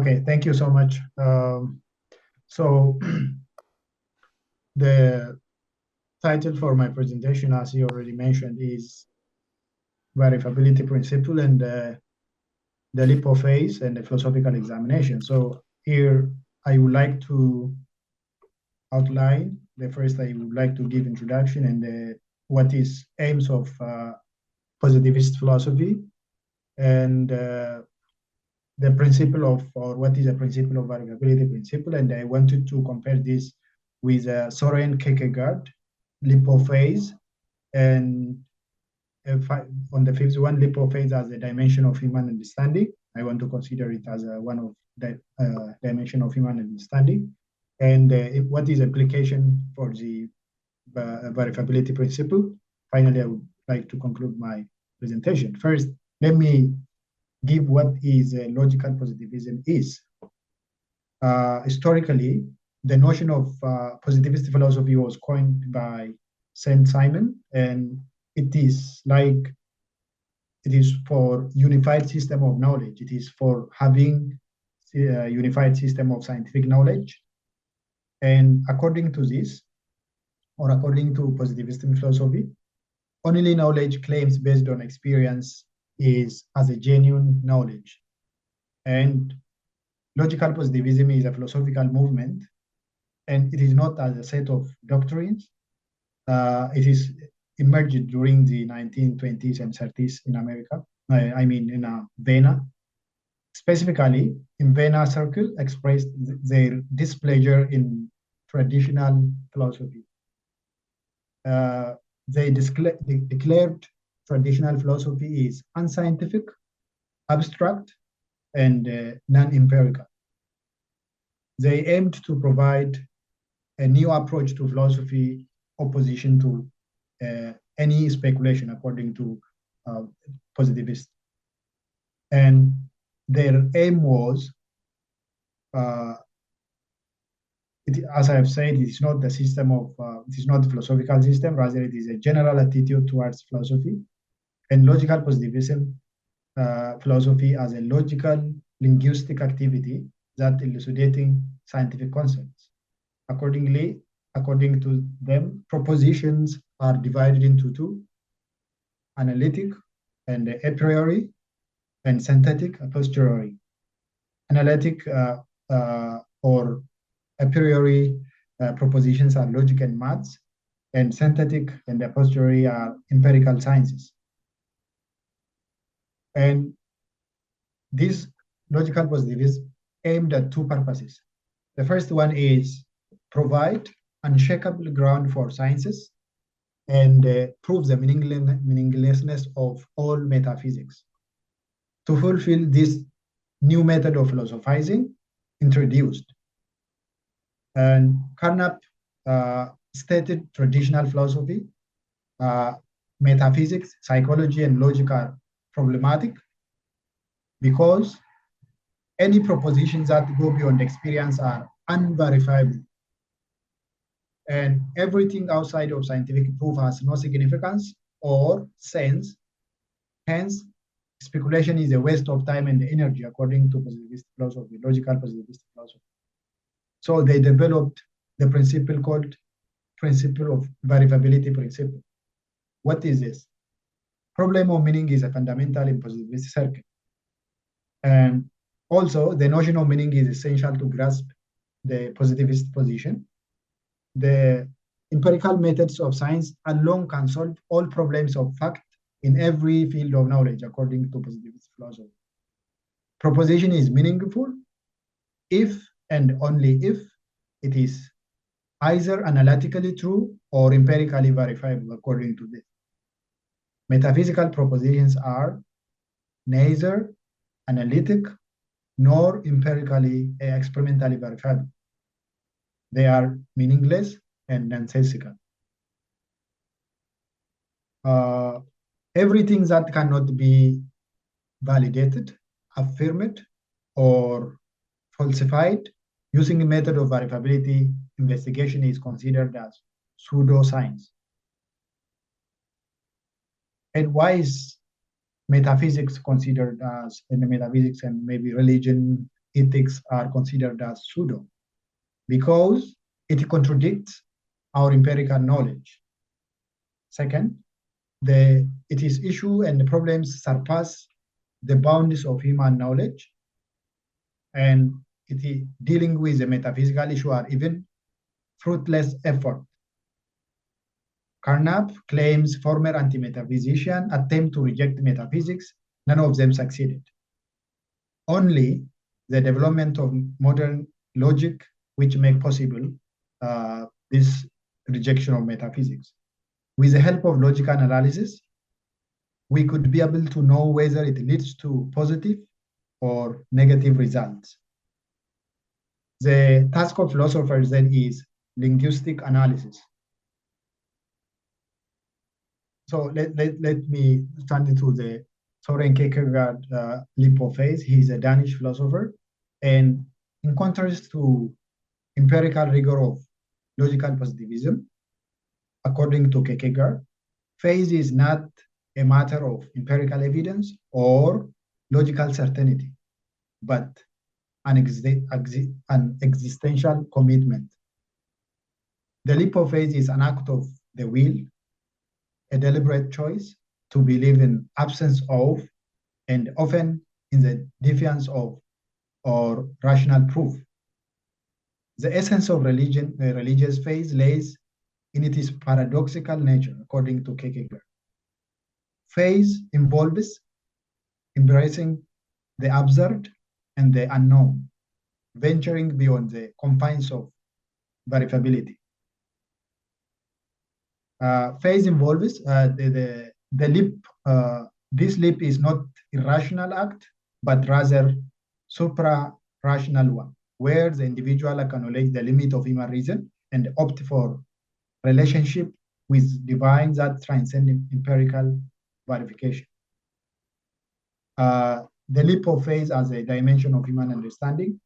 Okay, thank you so much. So the title for my presentation, as you already mentioned, is Verifiability Principle and the LIPO phase and the philosophical examination. So here I would like to outline. First, I would like to give introduction and what is aims of positivist philosophy and the principle of, or what is a principle of verifiability principle. And I wanted to compare this with Søren Kierkegaard, LIPO phase, and on the fifth one, LIPO phase as a dimension of human understanding. I want to consider it as one of the dimension of human understanding. And what is implication for the verifiability principle. Finally, I would like to conclude my presentation. First, let me give what is logical positivism is. Historically, the notion of positivist philosophy was coined by Saint Simon, and it is for unified system of knowledge. It is for having a unified system of scientific knowledge. And according to this, or according to positivist philosophy, only knowledge claims based on experience is as a genuine knowledge. And logical positivism is a philosophical movement, and it is not as a set of doctrines. It is emerged during the 1920s and 30s in America, in Vienna. Specifically, in Vienna Circle expressed their displeasure in traditional philosophy. They declared traditional philosophy is unscientific, abstract, and non-empirical. They aimed to provide a new approach to philosophy, opposition to any speculation, according to positivists. And their aim was, as I have said, it is not the system of, it is not the philosophical system, rather it is a general attitude towards philosophy. And logical positivism philosophy as a logical linguistic activity that elucidating scientific concepts. Accordingly, according to them, propositions are divided into two: analytic and a priori, and synthetic a posteriori. Analytic or a priori propositions are logic and maths, and synthetic and a posteriori are empirical sciences. And this logical positivism aimed at two purposes. The first one is provide unshakable ground for sciences and prove the meaninglessness of all metaphysics. To fulfill this new method of philosophizing introduced. And Carnap stated traditional philosophy, metaphysics, psychology, and logic are problematic because any propositions that go beyond experience are unverifiable. And everything outside of scientific proof has no significance or sense. Hence, speculation is a waste of time and energy, according to positivist philosophy, logical positivist philosophy. So they developed the principle called principle of verifiability principle. What is this? Problem of meaning is a fundamental in positivist circle. And also, the notion of meaning is essential to grasp the positivist position. The empirical methods of science alone can solve all problems of fact in every field of knowledge, according to positivist philosophy. Proposition is meaningful if and only if it is either analytically true or empirically verifiable, according to this. Metaphysical propositions are neither analytic nor empirically experimentally verifiable. They are meaningless and nonsensical. Everything that cannot be validated, affirmed, or falsified using a method of verifiability investigation is considered as pseudoscience. And why is metaphysics considered as, in the metaphysics and maybe religion ethics are considered as pseudo because it contradicts our empirical knowledge. Second, its issue and the problems surpass the bounds of human knowledge, and it is dealing with a metaphysical issue or even fruitless effort. Carnap claims former anti-metaphysicians attempt to reject metaphysics. None of them succeeded. Only the development of modern logic which make possible this rejection of metaphysics. With the help of logical analysis, we could be able to know whether it leads to positive or negative results. The task of philosophers then is linguistic analysis. So let me turn into the Søren Kierkegaard leap of faith. He's a Danish philosopher. And in contrast to empirical rigor of logical positivism, according to Kierkegaard, faith is not a matter of empirical evidence or logical certainty, but an existential commitment. The leap of faith is an act of the will, a deliberate choice to believe in absence of, and often in the defiance of, or rational proof. The essence of religion, religious faith lays in its paradoxical nature, according to Kierkegaard. Faith involves embracing the absurd and the unknown, venturing beyond the confines of verifiability. Faith involves the leap. This leap is not irrational act, but rather supra-rational one, where the individual acknowledges the limit of human reason and opt for relationship with divine that transcend empirical verification. The leap of faith as a dimension of human understanding.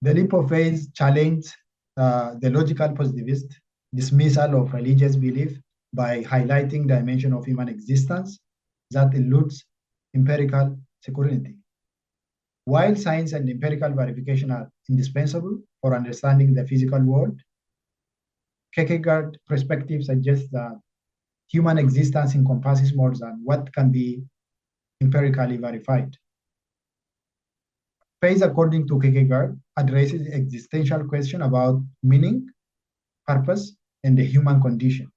The leap of faith challenged the logical positivist dismissal of religious belief by highlighting the dimension of human existence that eludes empirical security. While science and empirical verification are indispensable for understanding the physical world, Kierkegaard's perspective suggests that human existence encompasses more than what can be empirically verified. Faith, according to Kierkegaard, addresses existential question about meaning, purpose, and the human condition.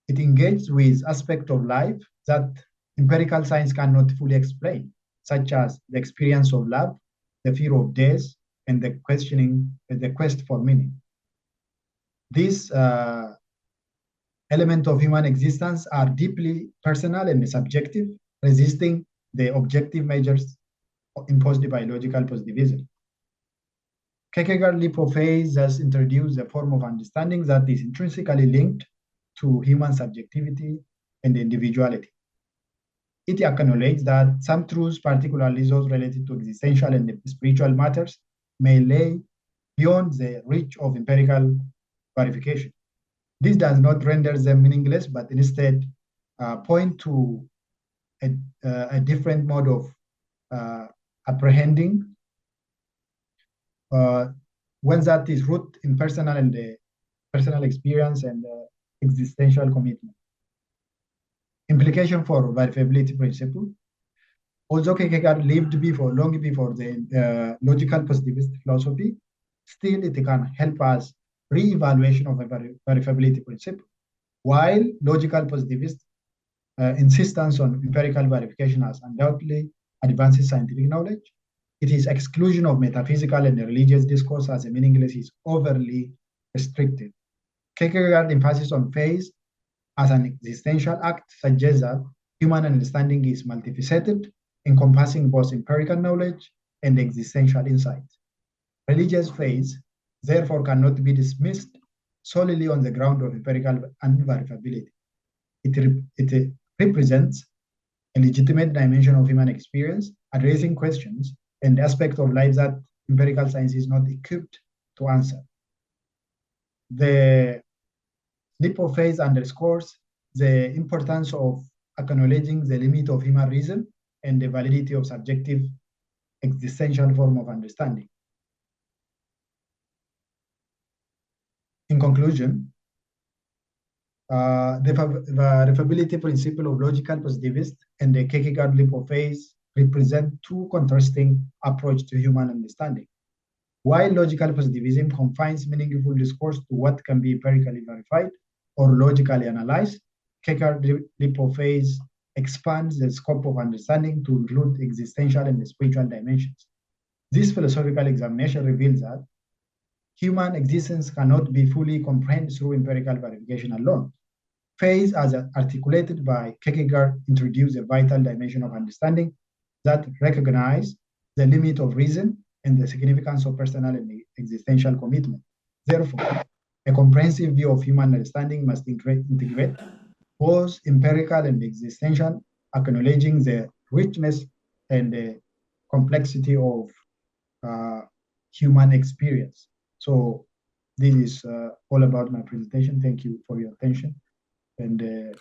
It engages with aspects of life that empirical science cannot fully explain, such as the experience of love, the fear of death, and the quest for meaning. These elements of human existence are deeply personal and subjective, resisting the objective measures imposed by logical positivism. Kierkegaard's leap of faith thus introduced a form of understanding that is intrinsically linked to human subjectivity and individuality. It acknowledges that some truths, particularly those related to existential and spiritual matters, may lay beyond the reach of empirical verification. This does not render them meaningless, but instead point to a different mode of apprehending one that is rooted in personal experience and existential commitment. Implication for verifiability principle. Although Kierkegaard lived long before the logical positivist philosophy, still it can help us re-evaluation of a verifiability principle. While logical positivist insistence on empirical verification has undoubtedly advances scientific knowledge, its exclusion of metaphysical and religious discourse as a meaningless is overly restricted. Kierkegaard's emphasis on faith as an existential act suggests that human understanding is multifaceted, encompassing both empirical knowledge and existential insight. Religious faith, therefore, cannot be dismissed solely on the ground of empirical unverifiability. It represents a legitimate dimension of human experience, addressing questions and aspects of life that empirical science is not equipped to answer. The leap of faith underscores the importance of acknowledging the limit of human reason and the validity of subjective existential form of understanding. In conclusion, the verifiability principle of logical positivist and the Kierkegaard leap of faith represent two contrasting approaches to human understanding. While logical positivism confines meaningful discourse to what can be empirically verified or logically analyzed, Kierkegaard leap of faith expands the scope of understanding to include existential and spiritual dimensions. This philosophical examination reveals that human existence cannot be fully comprehended through empirical verification alone. Faith, as articulated by Kierkegaard, introduced a vital dimension of understanding that recognizes the limit of reason and the significance of personal and existential commitment. Therefore, a comprehensive view of human understanding must integrate both empirical and existential, acknowledging the richness and the complexity of human experience. So this is all about my presentation. Thank you for your attention. And